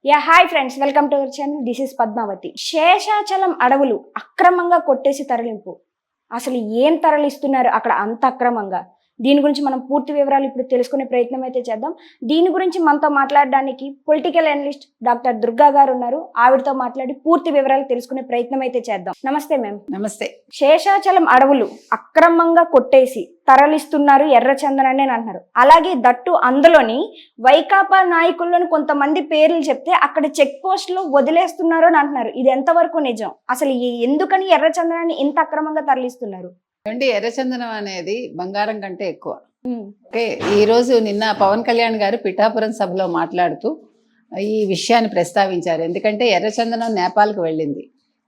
Hi friends, welcome to our channel. This is Padmavathi. Seshachalam అడవులు అక్రమంగా కొట్టేసి తరలింపు. అసలు ఏం తరలిస్తున్నారు అక్కడ అంత అక్రమంగా? దీని గురించి మనం పూర్తి వివరాలు ఇప్పుడు తెలుసుకునే ప్రయత్నం అయితే చేద్దాం. దీని గురించి మనతో మాట్లాడడానికి పొలిటికల్ అనలిస్ట్ డాక్టర్ దుర్గా గారు ఉన్నారు. ఆవిడతో మాట్లాడి పూర్తి వివరాలు తెలుసుకునే ప్రయత్నం అయితే చేద్దాం. నమస్తే మ్యామ్. నమస్తే. శేషాచలం అడవులు అక్రమంగా కొట్టేసి తరలిస్తున్నారు ఎర్రచందనాన్ని అని అంటున్నారు. అలాగే దట్టు అందులోని వైకాపా నాయకులను కొంతమంది పేర్లు చెప్తే అక్కడ చెక్ పోస్ట్ లో వదిలేస్తున్నారు అని అంటున్నారు. ఇది ఎంతవరకు నిజం? అసలు ఎందుకని ఎర్రచందనాన్ని ఇంత అక్రమంగా తరలిస్తున్నారు? అంటే ఎర్రచందనం అనేది బంగారం కంటే ఎక్కువ. ఓకే, ఈరోజు నిన్న పవన్ కళ్యాణ్ గారు పిఠాపురం సభలో మాట్లాడుతూ ఈ విషయాన్ని ప్రస్తావించారు. ఎందుకంటే ఎర్రచందనం నేపాల్కి వెళ్ళింది.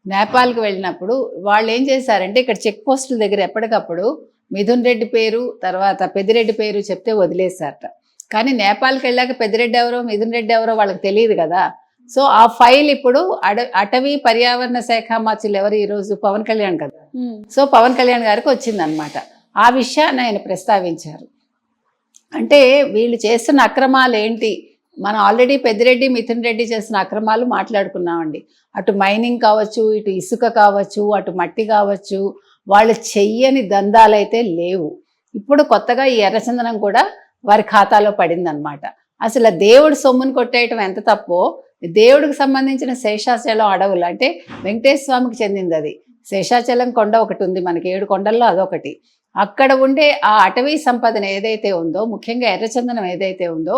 నేపాల్కి వెళ్ళినప్పుడు వాళ్ళు ఏం చేశారంటే ఇక్కడ చెక్ పోస్టుల దగ్గర ఎప్పటికప్పుడు మిథున్ రెడ్డి పేరు తర్వాత పెద్దిరెడ్డి పేరు చెప్తే వదిలేశారట. కానీ నేపాల్కి వెళ్ళాక పెద్దిరెడ్డి ఎవరో మిథున్ రెడ్డి ఎవరో వాళ్ళకి తెలియదు కదా. సో ఆ ఫైల్ ఇప్పుడు అటవీ పర్యావరణ శాఖ మంత్రులు ఎవరు ఈరోజు పవన్ కళ్యాణ్ కదా. సో పవన్ కళ్యాణ్ గారికి వచ్చిందనమాట. ఆ విషయాన్ని ఆయన ప్రస్తావించారు. అంటే వీళ్ళు చేస్తున్న అక్రమాలు ఏంటి? మనం ఆల్రెడీ పెద్దిరెడ్డి మిథున్ రెడ్డి చేసిన అక్రమాలు మాట్లాడుకున్నామండి. అటు మైనింగ్ కావచ్చు, ఇటు ఇసుక కావచ్చు, అటు మట్టి కావచ్చు, వాళ్ళు చెయ్యని దందాలైతే లేవు. ఇప్పుడు కొత్తగా ఈ ఎర్రచందనం కూడా వారి ఖాతాలో పడిందనమాట. అసలు దేవుడు సొమ్మును కొట్టేయటం ఎంత తప్పో, దేవుడికి సంబంధించిన శేషాచలం అడవులు అంటే వెంకటేశ్వర స్వామికి చెందింది అది. శేషాచలం కొండ ఒకటి ఉంది మనకి, 7 కొండల్లో అదొకటి. అక్కడ ఉండే ఆ అటవీ సంపదన ఏదైతే ఉందో, ముఖ్యంగా ఎర్రచందనం ఏదైతే ఉందో,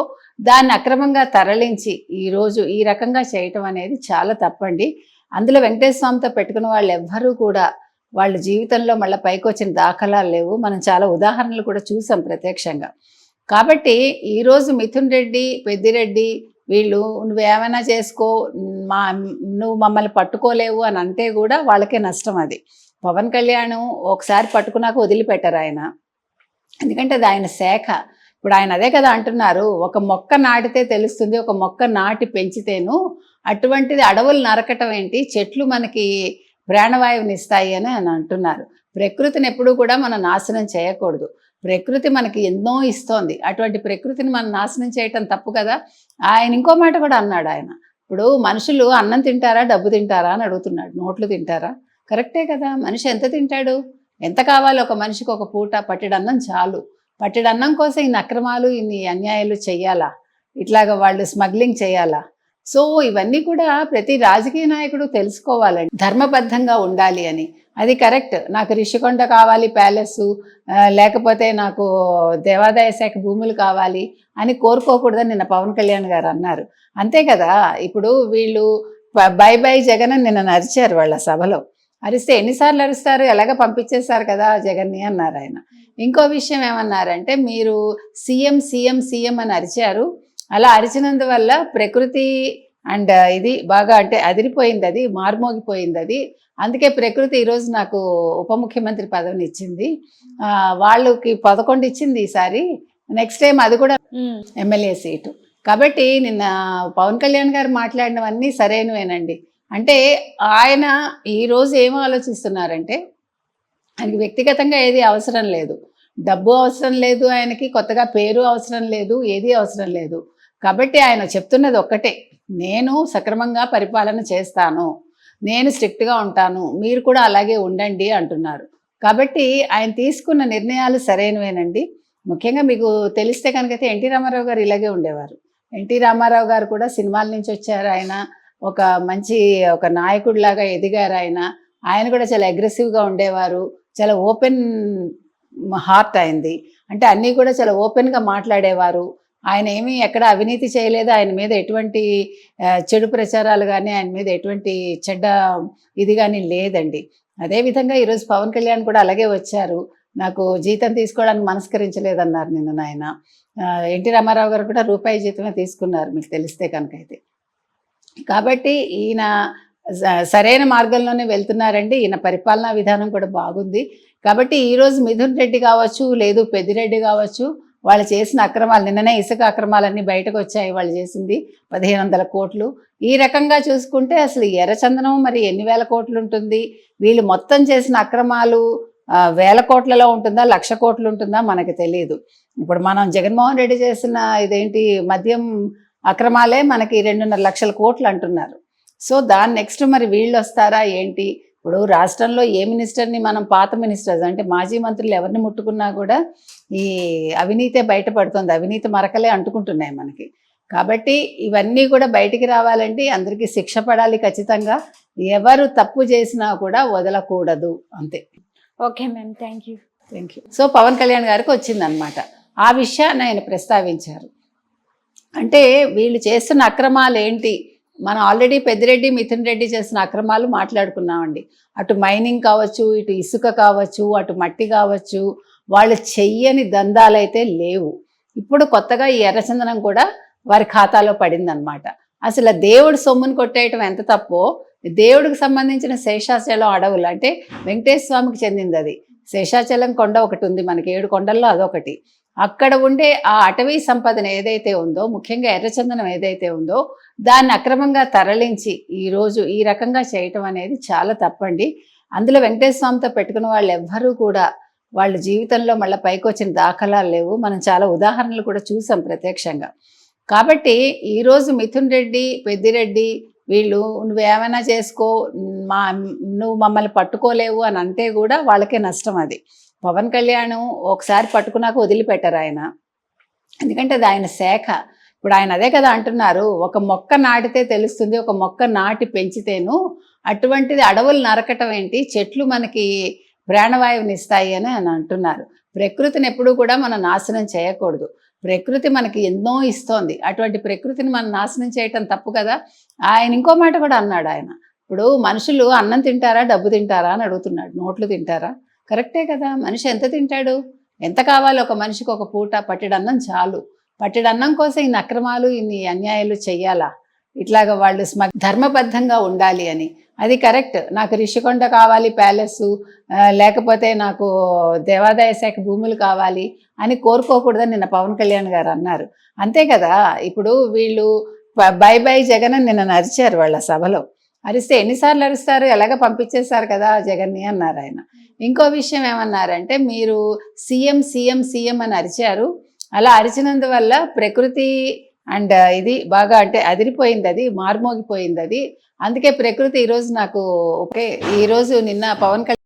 దాన్ని అక్రమంగా తరలించి ఈరోజు ఈ రకంగా చేయటం అనేది చాలా తప్పండి. అందులో వెంకటేశ్వర స్వామితో పెట్టుకున్న వాళ్ళు ఎవ్వరూ కూడా వాళ్ళ జీవితంలో మళ్ళీ పైకి వచ్చిన దాఖలాలు లేవు. మనం చాలా ఉదాహరణలు కూడా చూసాం ప్రత్యక్షంగా. కాబట్టి ఈరోజు మిథున్ రెడ్డి, పెద్దిరెడ్డి వీళ్ళు నువ్వేమైనా చేసుకో, నువ్వు మమ్మల్ని పట్టుకోలేవు అని అంటే కూడా వాళ్ళకే నష్టం. అది పవన్ కళ్యాణ్ ఒకసారి పట్టుకున్నాక వదిలిపెట్టారు ఆయన. ఎందుకంటే అది ఆయన శాఖ. ఇప్పుడు ఆయన అదే కదా అంటున్నారు, ఒక మొక్క నాటితే తెలుస్తుంది, ఒక మొక్క నాటి పెంచితేను. అటువంటిది అడవులు నరకటం ఏంటి? చెట్లు మనకి ప్రాణవాయువునిస్తాయి అని అంటున్నారు. ప్రకృతిని ఎప్పుడూ కూడా మనం నాశనం చేయకూడదు. ప్రకృతి మనకి ఎన్నో ఇస్తోంది. అటువంటి ప్రకృతిని మనం నాశనం చేయటం తప్పు కదా. ఆయన ఇంకో మాట కూడా అన్నాడు ఆయన. ఇప్పుడు మనుషులు అన్నం తింటారా, డబ్బు తింటారా అని అడుగుతున్నాడు. నోట్లు తింటారా? కరెక్టే కదా. మనిషి ఎంత తింటాడు? ఎంత కావాలి ఒక మనిషికి? ఒక పూట పట్టెడన్నం చాలు. పట్టెడన్నం కోసం ఇన్ని అక్రమాలు, ఇన్ని అన్యాయాలు చెయ్యాలా? ఇట్లాగా వాళ్ళు స్మగ్లింగ్ చేయాలా? సో ఇవన్నీ కూడా ప్రతి రాజకీయ నాయకుడు తెలుసుకోవాలండి, ధర్మబద్ధంగా ఉండాలి అని. అది కరెక్ట్. నాకు రిషికొండ కావాలి ప్యాలెస్, లేకపోతే నాకు దేవాదాయ శాఖ భూములు కావాలి అని కోరుకోకూడదని నిన్న పవన్ కళ్యాణ్ గారు అన్నారు. అంతే కదా. ఇప్పుడు వీళ్ళు బై బై జగన్ అని నిన్న నరిచారు వాళ్ళ సభలో. అరిస్తే ఎన్నిసార్లు అరుస్తారు? ఎలాగ పంపించేశారు కదా జగన్ని అన్నారు ఆయన. ఇంకో విషయం ఏమన్నారంటే, మీరు సీఎం సీఎం సీఎం అని అరిచారు. అలా అరిచినందువల్ల ప్రకృతి అండ్ ఇది బాగా అంటే అదిరిపోయింది, అది మార్మోగిపోయింది అది. అందుకే ప్రకృతి ఈరోజు నాకు ఉప ముఖ్యమంత్రి పదవిని ఇచ్చింది. వాళ్ళకి 11 ఇచ్చింది ఈసారి. నెక్స్ట్ టైం అది కూడా ఎమ్మెల్యే సీటు. కాబట్టి నిన్న పవన్ కళ్యాణ్ గారు మాట్లాడినవన్నీ సరైనవేనండి. అంటే ఆయన ఈరోజు ఏం ఆలోచిస్తున్నారంటే, ఆయనకి వ్యక్తిగతంగా ఏది అవసరం లేదు, డబ్బు అవసరం లేదు, ఆయనకి కొత్తగా పేరు అవసరం లేదు, ఏది అవసరం లేదు. కాబట్టి ఆయన చెప్తున్నది ఒక్కటే, నేను సక్రమంగా పరిపాలన చేస్తాను, నేను స్ట్రిక్ట్గా ఉంటాను, మీరు కూడా అలాగే ఉండండి అంటున్నారు. కాబట్టి ఆయన తీసుకున్న నిర్ణయాలు సరైనవేనండి. ముఖ్యంగా మీకు తెలిస్తే కనుకైతే ఎన్టీ రామారావు గారు ఇలాగే ఉండేవారు. ఎన్టీ రామారావు గారు కూడా సినిమాల నుంచి వచ్చారు. ఆయన ఒక మంచి ఒక నాయకుడిలాగా ఎదిగారు. ఆయన కూడా చాలా అగ్రెసివ్గా ఉండేవారు. చాలా ఓపెన్ హార్ట్ అయింది. అంటే అన్నీ కూడా చాలా ఓపెన్గా మాట్లాడేవారు. ఆయన ఏమీ ఎక్కడ అవినీతి చేయలేదు. ఆయన మీద ఎటువంటి చెడు ప్రచారాలు కానీ, ఆయన మీద ఎటువంటి చెడ్డ ఇది కానీ లేదండి. అదేవిధంగా ఈరోజు పవన్ కళ్యాణ్ కూడా అలాగే వచ్చారు. నాకు జీతం తీసుకోవడానికి మనస్కరించలేదన్నారు నిన్న ఆయన. ఎన్టీ రామారావు గారు కూడా రూపాయి జీతమే తీసుకున్నారు, మీకు తెలిస్తే కనుకైతే. కాబట్టి ఈయన సరైన మార్గంలోనే వెళ్తున్నారండి. ఈయన పరిపాలనా విధానం కూడా బాగుంది. కాబట్టి ఈరోజు మిథున్ రెడ్డి కావచ్చు, లేదు పెద్దిరెడ్డి కావచ్చు, వాళ్ళు చేసిన అక్రమాలు, నిన్ననే ఇసుక అక్రమాలన్నీ బయటకు వచ్చాయి. వాళ్ళు చేసింది 1500 కోట్లు. ఈ రకంగా చూసుకుంటే అసలు ఎర్రచందనం మరి ఎన్ని వేల కోట్లు ఉంటుంది? వీళ్ళు మొత్తం చేసిన అక్రమాలు 1000 కోట్లలో ఉంటుందా, 1,00,000 కోట్లు ఉంటుందా మనకు తెలియదు. ఇప్పుడు మనం జగన్మోహన్ రెడ్డి చేసిన ఇదేంటి మద్యం అక్రమాలే మనకి 2.5 లక్షల కోట్లు అంటున్నారు. సో దాని నెక్స్ట్ మరి వీళ్ళు వస్తారా ఏంటి? ఇప్పుడు రాష్ట్రంలో ఏ మినిస్టర్ని మనం పాత మినిస్టర్స్ అంటే మాజీ మంత్రులు ఎవరిని ముట్టుకున్నా కూడా ఈ అవినీతే బయటపడుతుంది, అవినీతి మరకలే అంటుకుంటున్నాయి మనకి. కాబట్టి ఇవన్నీ కూడా బయటికి రావాలంటే అందరికీ శిక్ష పడాలి ఖచ్చితంగా. ఎవరు తప్పు చేసినా కూడా వదలకూడదు, అంతే. Okay ma'am, thank you. So Pawan Kalyan గారికి వచ్చిందనమాట. ఆ విషయాన్ని ఆయన ప్రస్తావించారు. అంటే వీళ్ళు చేస్తున్న అక్రమాలు ఏంటి? మనం ఆల్రెడీ పెద్దిరెడ్డి మిథున్ రెడ్డి చేసిన అక్రమాలు మాట్లాడుకున్నామండి. అటు మైనింగ్ కావచ్చు, ఇటు ఇసుక కావచ్చు, అటు మట్టి కావచ్చు, వాళ్ళు చెయ్యని దందాలైతే లేవు. ఇప్పుడు కొత్తగా ఈ ఎర్రచందనం కూడా వారి ఖాతాలో పడిందనమాట. అసలు దేవుడు సొమ్మును కొట్టేయటం ఎంత తప్పో, దేవుడికి సంబంధించిన శేషాచలం అడవులు అంటే వెంకటేశ్వర స్వామికి చెందింది అది. శేషాచలం కొండ ఒకటి ఉంది మనకి, 7 కొండల్లో అదొకటి. అక్కడ ఉండే ఆ అటవీ సంపదన ఏదైతే ఉందో, ముఖ్యంగా ఎర్రచందనం ఏదైతే ఉందో, దాన్ని అక్రమంగా తరలించి ఈరోజు ఈ రకంగా చేయటం అనేది చాలా తప్పండి. అందులో వెంకటేశ్వర స్వామితో పెట్టుకున్న వాళ్ళు ఎవ్వరూ కూడా వాళ్ళ జీవితంలో మళ్ళీ పైకి వచ్చిన దాఖలాలు లేవు. మనం చాలా ఉదాహరణలు కూడా చూసాం ప్రత్యక్షంగా. కాబట్టి ఈరోజు మిథున్ రెడ్డి, పెద్దిరెడ్డి వీళ్ళు నువ్వేమైనా చేసుకో, నువ్వు మమ్మల్ని పట్టుకోలేవు అని అంటే కూడా వాళ్ళకే నష్టం. అది పవన్ కళ్యాణ్ ఒకసారి పట్టుకున్నాక వదిలిపెట్టారు ఆయన, ఎందుకంటే అది ఆయన శాఖ. ఇప్పుడు ఆయన అదే కదా అంటున్నారు, ఒక మొక్క నాటితే తెలుస్తుంది, ఒక మొక్క నాటి పెంచితేను. అటువంటిది అడవులు నరకటం ఏంటి, చెట్లు మనకి ప్రాణవాయువుని ఇస్తాయి అని ఆయన అంటున్నారు. ప్రకృతిని ఎప్పుడూ కూడా మనం నాశనం చేయకూడదు. ప్రకృతి మనకి ఎన్నో ఇస్తోంది, అటువంటి ప్రకృతిని మనం నాశనం చేయటం తప్పు కదా. ఆయన ఇంకో మాట కూడా అన్నాడు ఆయన, ఇప్పుడు మనుషులు అన్నం తింటారా డబ్బు తింటారా అని అడుగుతున్నాడు. నోట్లు తింటారా? కరెక్టే కదా, మనిషి ఎంత తింటాడు? ఎంత కావాలి ఒక మనిషికి? ఒక పూట పట్టెడన్నం చాలు. పట్టెడన్నం కోసం ఇన్ని అక్రమాలు, ఇన్ని అన్యాయాలు చెయ్యాలా? ఇట్లాగ వాళ్ళు ధర్మబద్ధంగా ఉండాలి అని, అది కరెక్ట్. నాకు రిషికొండ కావాలి ప్యాలెస్, లేకపోతే నాకు దేవాదాయ శాఖ భూములు కావాలి అని కోరుకోకూడదని నిన్న పవన్ కళ్యాణ్ గారు అన్నారు. అంతే కదా. ఇప్పుడు వీళ్ళు బై బై జగన్ అని నిన్న అరిచారు వాళ్ళ సభలో. అరిస్తే ఎన్నిసార్లు అరుస్తారు, ఎలాగ పంపించేశారు కదా జగన్ని అన్నారు ఆయన. ఇంకో విషయం ఏమన్నారంటే, మీరు సీఎం సీఎం సీఎం అని అరిచారు, అలా అరిచినందువల్ల ప్రకృతి అండ్ ఇది బాగా అంటే అదిరిపోయింది, అది మార్మోగిపోయింది అది. అందుకే ప్రకృతి ఈరోజు నాకు ఓకే, ఈరోజు నిన్న పవన్ కళ్యాణ్